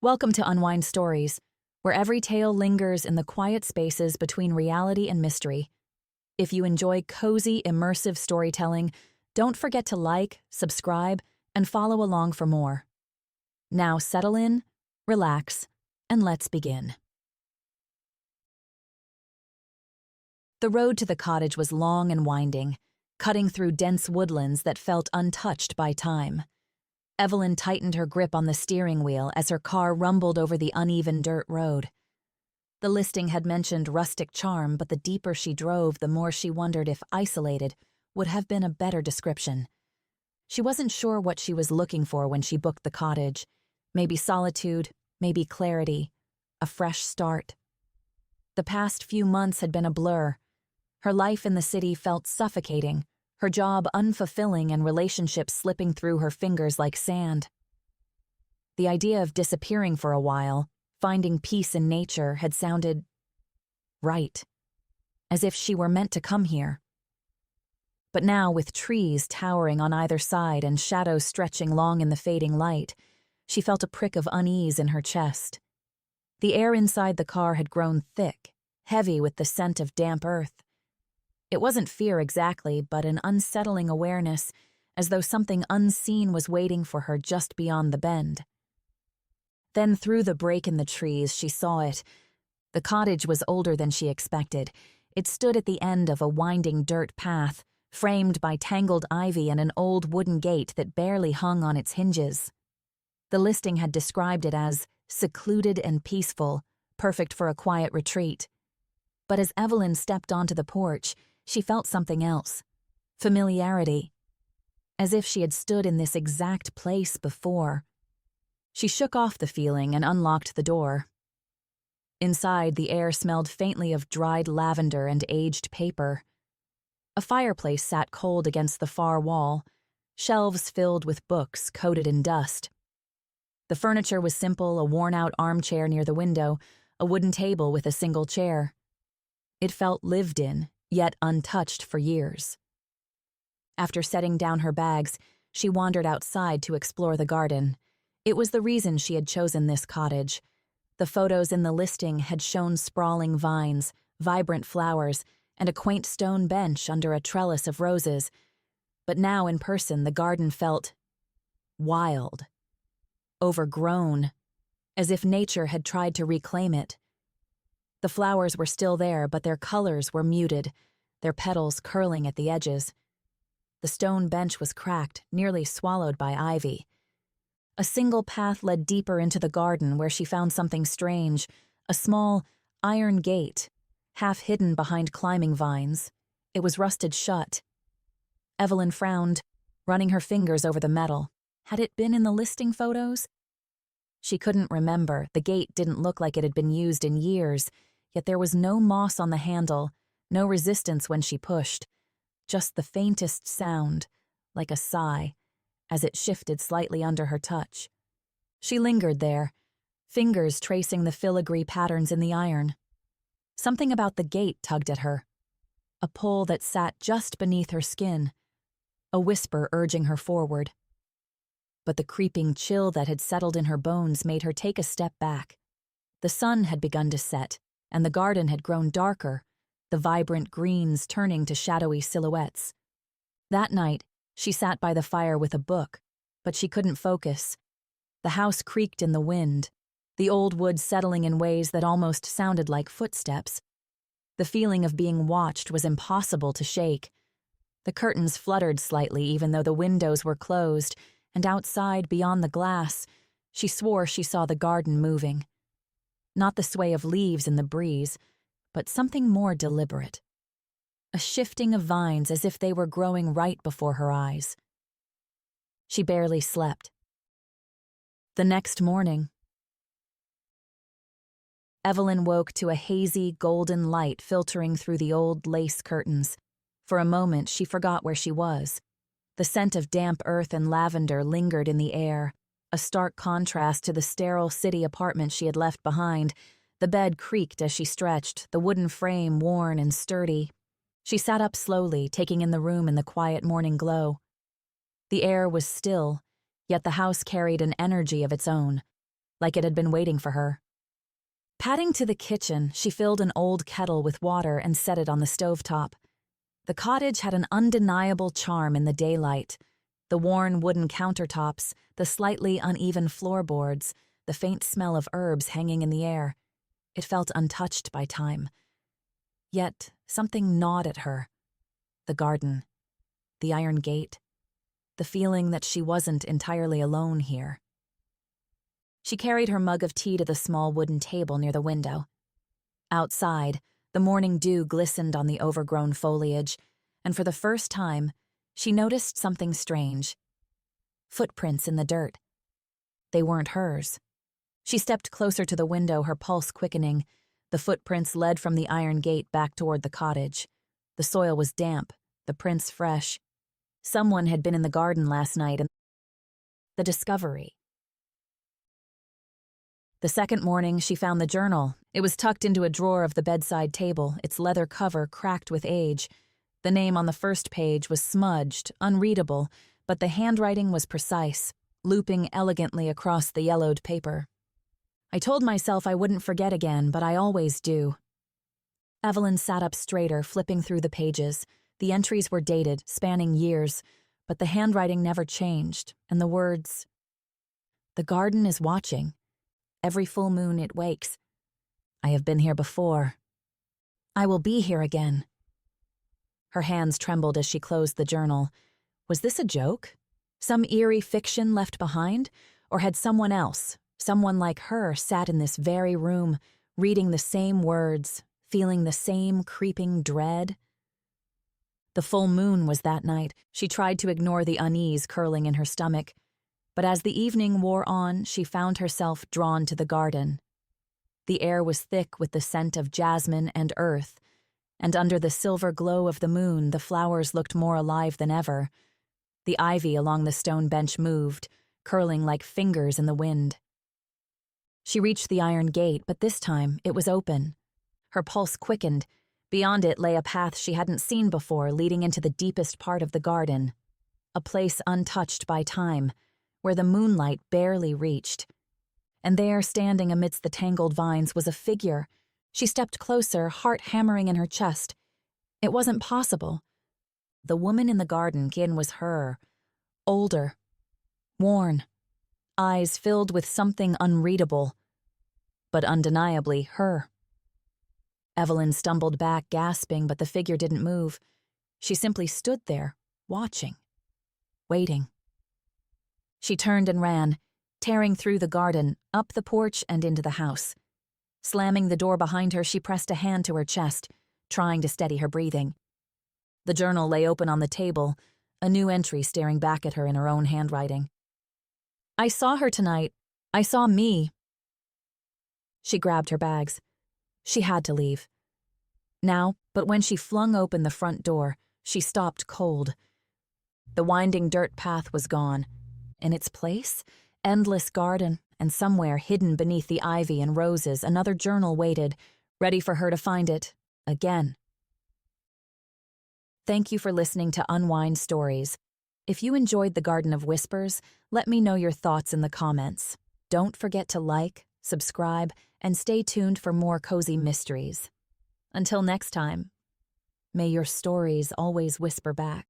Welcome to Unwind Stories, where every tale lingers in the quiet spaces between reality and mystery. If you enjoy cozy, immersive storytelling, don't forget to like, subscribe, and follow along for more. Now settle in, relax, and let's begin. The road to the cottage was long and winding, cutting through dense woodlands that felt untouched by time. Evelyn tightened her grip on the steering wheel as her car rumbled over the uneven dirt road. The listing had mentioned rustic charm, but the deeper she drove, the more she wondered if isolated would have been a better description. She wasn't sure what she was looking for when she booked the cottage. Maybe solitude, maybe clarity, a fresh start. The past few months had been a blur. Her life in the city felt suffocating, her job unfulfilling and relationships slipping through her fingers like sand. The idea of disappearing for a while, finding peace in nature, had sounded right, as if she were meant to come here. But now, with trees towering on either side and shadows stretching long in the fading light, she felt a prick of unease in her chest. The air inside the car had grown thick, heavy with the scent of damp earth. It wasn't fear exactly, but an unsettling awareness, as though something unseen was waiting for her just beyond the bend. Then through the break in the trees, she saw it. The cottage was older than she expected. It stood at the end of a winding dirt path, framed by tangled ivy and an old wooden gate that barely hung on its hinges. The listing had described it as secluded and peaceful, perfect for a quiet retreat. But as Evelyn stepped onto the porch, she felt something else. Familiarity. As if she had stood in this exact place before. She shook off the feeling and unlocked the door. Inside, the air smelled faintly of dried lavender and aged paper. A fireplace sat cold against the far wall, shelves filled with books coated in dust. The furniture was simple, a worn-out armchair near the window, a wooden table with a single chair. It felt lived in, yet untouched for years. After setting down her bags, she wandered outside to explore the garden. It was the reason she had chosen this cottage. The photos in the listing had shown sprawling vines, vibrant flowers, and a quaint stone bench under a trellis of roses. But now in person, the garden felt wild, overgrown, as if nature had tried to reclaim it. The flowers were still there, but their colors were muted, their petals curling at the edges. The stone bench was cracked, nearly swallowed by ivy. A single path led deeper into the garden where she found something strange, a small, iron gate, half hidden behind climbing vines. It was rusted shut. Evelyn frowned, running her fingers over the metal. Had it been in the listing photos? She couldn't remember. The gate didn't look like it had been used in years, yet there was no moss on the handle, no resistance when she pushed, just the faintest sound, like a sigh, as it shifted slightly under her touch. She lingered there, fingers tracing the filigree patterns in the iron. Something about the gate tugged at her, a pull that sat just beneath her skin, a whisper urging her forward. But the creeping chill that had settled in her bones made her take a step back. The sun had begun to set, and the garden had grown darker, the vibrant greens turning to shadowy silhouettes. That night, she sat by the fire with a book, but she couldn't focus. The house creaked in the wind, the old wood settling in ways that almost sounded like footsteps. The feeling of being watched was impossible to shake. The curtains fluttered slightly even though the windows were closed, and outside, beyond the glass, she swore she saw the garden moving. Not the sway of leaves in the breeze, but something more deliberate. A shifting of vines as if they were growing right before her eyes. She barely slept. The next morning, Evelyn woke to a hazy, golden light filtering through the old lace curtains. For a moment, she forgot where she was. The scent of damp earth and lavender lingered in the air, a stark contrast to the sterile city apartment she had left behind. The bed creaked as she stretched, the wooden frame worn and sturdy. She sat up slowly, taking in the room in the quiet morning glow. The air was still, yet the house carried an energy of its own, like it had been waiting for her. Padding to the kitchen, she filled an old kettle with water and set it on the stovetop. The cottage had an undeniable charm in the daylight. The worn wooden countertops, the slightly uneven floorboards, the faint smell of herbs hanging in the air. It felt untouched by time. Yet something gnawed at her. The garden, the iron gate, the feeling that she wasn't entirely alone here. She carried her mug of tea to the small wooden table near the window. Outside, the morning dew glistened on the overgrown foliage, and for the first time, she noticed something strange. Footprints in the dirt. They weren't hers. She stepped closer to the window, her pulse quickening. The footprints led from the iron gate back toward the cottage. The soil was damp, the prints fresh. Someone had been in the garden last night, and the discovery. The second morning, she found the journal. It was tucked into a drawer of the bedside table, its leather cover cracked with age. The name on the first page was smudged, unreadable, but the handwriting was precise, looping elegantly across the yellowed paper. I told myself I wouldn't forget again, but I always do. Evelyn sat up straighter, flipping through the pages. The entries were dated, spanning years, but the handwriting never changed, and the words, "The garden is watching. Every full moon it wakes. I have been here before. I will be here again." Her hands trembled as she closed the journal. Was this a joke? Some eerie fiction left behind? Or had someone else, someone like her, sat in this very room, reading the same words, feeling the same creeping dread? The full moon was that night. She tried to ignore the unease curling in her stomach. But as the evening wore on, she found herself drawn to the garden. The air was thick with the scent of jasmine and earth, and under the silver glow of the moon, the flowers looked more alive than ever. The ivy along the stone bench moved, curling like fingers in the wind. She reached the iron gate, but this time it was open. Her pulse quickened. Beyond it lay a path she hadn't seen before, leading into the deepest part of the garden, a place untouched by time, where the moonlight barely reached. And there, standing amidst the tangled vines, was a figure. She stepped closer, heart hammering in her chest. It wasn't possible. The woman in the garden was her, older, worn, eyes filled with something unreadable, but undeniably her. Evelyn stumbled back, gasping, but the figure didn't move. She simply stood there, watching, waiting. She turned and ran, tearing through the garden, up the porch and into the house. Slamming the door behind her, she pressed a hand to her chest, trying to steady her breathing. The journal lay open on the table, a new entry staring back at her in her own handwriting. "I saw her tonight. I saw me." She grabbed her bags. She had to leave. Now, but when she flung open the front door, she stopped cold. The winding dirt path was gone. In its place, endless garden, and somewhere hidden beneath the ivy and roses, another journal waited, ready for her to find it, again. Thank you for listening to Unwind Stories. If you enjoyed The Garden of Whispers, let me know your thoughts in the comments. Don't forget to like, subscribe, and stay tuned for more cozy mysteries. Until next time, may your stories always whisper back.